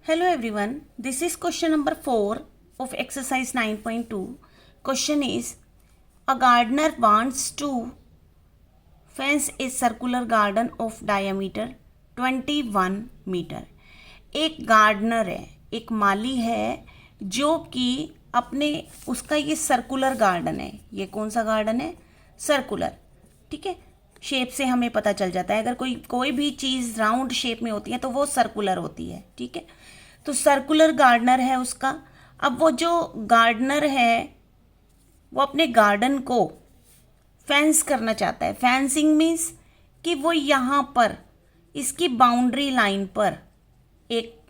Hello everyone, this is question number 4 of exercise 9.2. Question is, a gardener wants to fence a circular garden of diameter 21 metre. एक gardener है, एक माली है जो कि अपने उसका ये सर्कुलर गार्डन है। ये कौन सा गार्डन है? सर्कुलर। ठीक है, शेप से हमें पता चल जाता है, अगर कोई भी चीज़ राउंड शेप में होती है तो वो सर्कुलर होती है। ठीक है, तो सर्कुलर गार्डनर है उसका। अब वो जो गार्डनर है वो अपने गार्डन को फेंस करना चाहता है। फेंसिंग मीन्स कि वो यहाँ पर इसकी बाउंड्री लाइन पर एक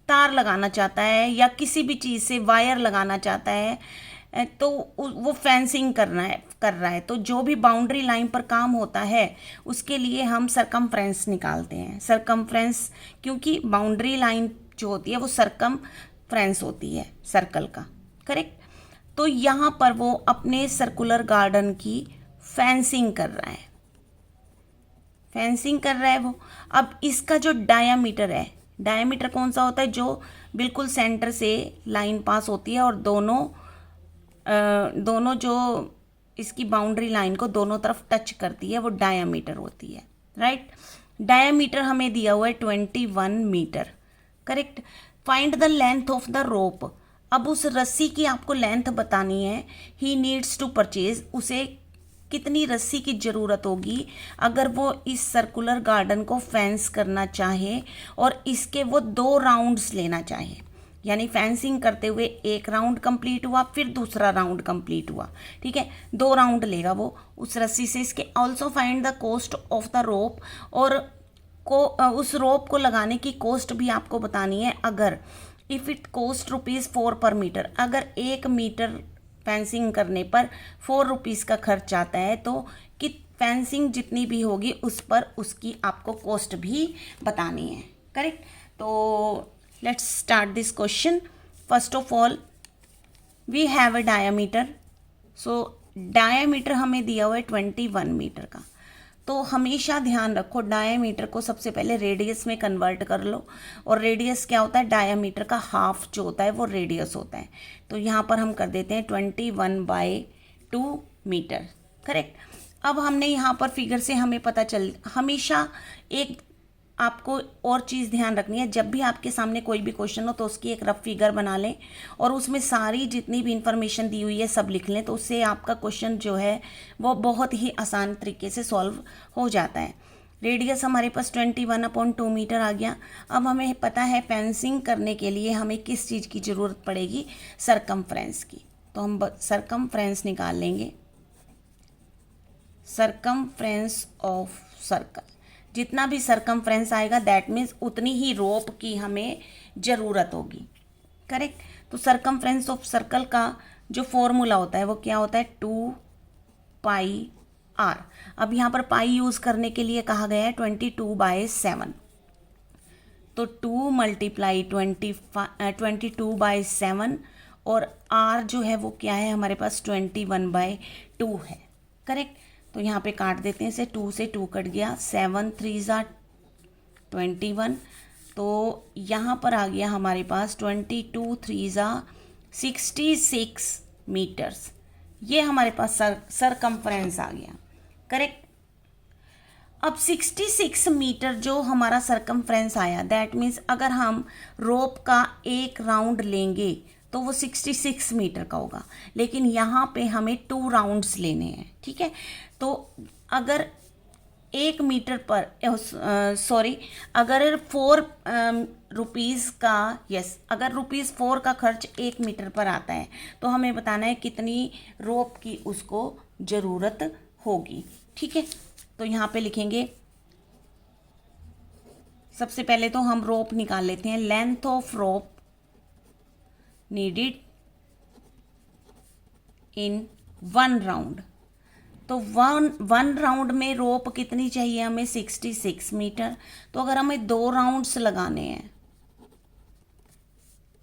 तार लगाना चाहता है या किसी भी चीज़ से वायर लगाना चाहता है, तो वो फेंसिंग कर रहा है। तो जो भी बाउंड्री लाइन पर काम होता है उसके लिए हम सरकमफ्रेंस निकालते हैं। सरकमफ्रेंस, क्योंकि बाउंड्री लाइन जो होती है वो सरकमफ्रेंस होती है सर्कल का। करेक्ट। तो यहाँ पर वो अपने सर्कुलर गार्डन की फेंसिंग कर रहा है। फेंसिंग कर रहा है वो। अब इसका जो डायामीटर है, डायामीटर कौन सा होता है? जो बिल्कुल सेंटर से लाइन पास होती है और दोनों जो इसकी बाउंड्री लाइन को दोनों तरफ टच करती है, वो डायामीटर होती है। राइट। डायामीटर हमें दिया हुआ है 21 metre. Correct. Find the length of the rope. अब उस रस्सी की आपको लेंथ बतानी है। ही नीड्स टू परचेज, उसे कितनी रस्सी की ज़रूरत होगी अगर वो इस सर्कुलर गार्डन को फेंस करना चाहे और इसके वो 2 राउंड्स लेना चाहे। यानी फेंसिंग करते हुए एक राउंड कंप्लीट हुआ, फिर दूसरा राउंड कंप्लीट हुआ। ठीक है, 2 राउंड लेगा वो उस रस्सी से। इसके also find the cost of the रोप, और उस रोप को लगाने की कॉस्ट भी आपको बतानी है। अगर इफ़ इट कॉस्ट ₹4 पर मीटर, अगर 1 मीटर फेंसिंग करने पर 4 रुपीज़ का खर्च आता है, तो कि फेंसिंग जितनी भी होगी उस पर उसकी आपको कॉस्ट भी बतानी है। करेक्ट। तो let's start this question. First of all we have a diameter. So diameter हमें दिया हुआ है 21 मीटर का। तो हमेशा ध्यान रखो, डायामीटर को सबसे पहले रेडियस में कन्वर्ट कर लो। और रेडियस क्या होता है? डायामीटर का हाफ जो होता है वो रेडियस होता है। तो यहाँ पर हम कर देते हैं 21/2 मीटर। करेक्ट। अब हमने यहाँ पर फिगर से हमें पता चल, हमेशा एक आपको और चीज़ ध्यान रखनी है, जब भी आपके सामने कोई भी क्वेश्चन हो तो उसकी एक रफ फिगर बना लें और उसमें सारी जितनी भी इंफॉर्मेशन दी हुई है सब लिख लें। तो उससे आपका क्वेश्चन जो है वो बहुत ही आसान तरीके से सॉल्व हो जाता है। रेडियस हमारे पास 21/2 मीटर आ गया। अब हमें पता है फेंसिंग करने के लिए हमें किस चीज़ की ज़रूरत पड़ेगी? सरकमफ्रेंस की। तो हम सरकमफ्रेंस निकाल लेंगे। सरकमफ्रेंस ऑफ सर्कल, जितना भी सरकमफ्रेंस आएगा दैट मीन्स उतनी ही रोप की हमें ज़रूरत होगी। करेक्ट। तो सरकमफ्रेंस ऑफ सर्कल का जो फॉर्मूला होता है वो क्या होता है? 2πr। अब यहाँ पर पाई यूज़ करने के लिए कहा गया है 22/7। तो 2 × 22/7 और r जो है वो क्या है हमारे पास? 21/2 है। करेक्ट। तो यहाँ पे काट देते हैं इसे। 2 से 2 कट गया, 7 3 = 21। तो यहाँ पर आ गया हमारे पास 22 3 = 66 मीटर्स। ये हमारे पास सरकमफ्रेंस आ गया। करेक्ट। अब 66 मीटर जो हमारा सरकमफ्रेंस आया, दैट मीन्स अगर हम रोप का एक राउंड लेंगे तो वो 66 मीटर का होगा। लेकिन यहाँ पे हमें 2 राउंड्स लेने हैं। ठीक है। तो अगर 1 मीटर पर अगर 4 रुपीज़ का अगर ₹4 का खर्च 1 मीटर पर आता है तो हमें बताना है कितनी रोप की उसको ज़रूरत होगी। ठीक है। तो यहाँ पे लिखेंगे, सबसे पहले तो हम रोप निकाल लेते हैं। Length of rope needed in 1 round. तो वन राउंड में रोप कितनी चाहिए हमें? 66 मीटर। तो अगर हमें 2 राउंड्स लगाने हैं,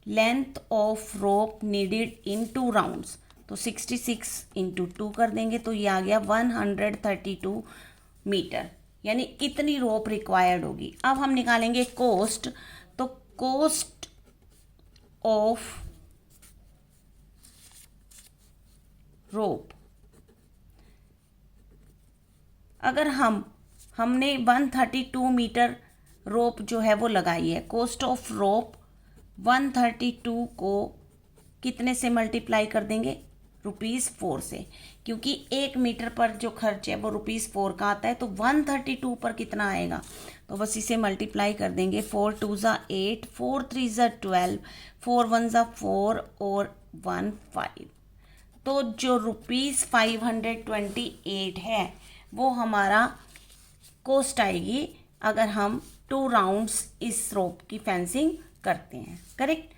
length of rope needed in 2 rounds, तो 66 × 2 कर देंगे तो ये आ गया 132 मीटर। यानी इतनी रोप रिक्वायर्ड होगी। अब हम निकालेंगे कॉस्ट। तो कॉस्ट ऑफ रोप, अगर हमने 132 मीटर रोप जो है वो लगाई है, कॉस्ट ऑफ रोप 132 को कितने से मल्टीप्लाई कर देंगे, ₹4 से, क्योंकि 1 मीटर पर जो खर्च है वो ₹4 का आता है, तो 132 पर कितना आएगा, तो बस इसे मल्टीप्लाई कर देंगे। 4 2 ज़ा 8, 4 3 ज़ा 12, 4 1 ज़ा 4 और 1 5, तो जो ₹528 है वो हमारा कॉस्ट आएगी अगर हम 2 राउंड्स इस रोप की फेंसिंग करते हैं। Correct.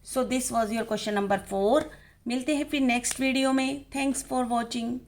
So this was your question number 4। मिलते हैं फिर नेक्स्ट वीडियो में। Thanks for watching.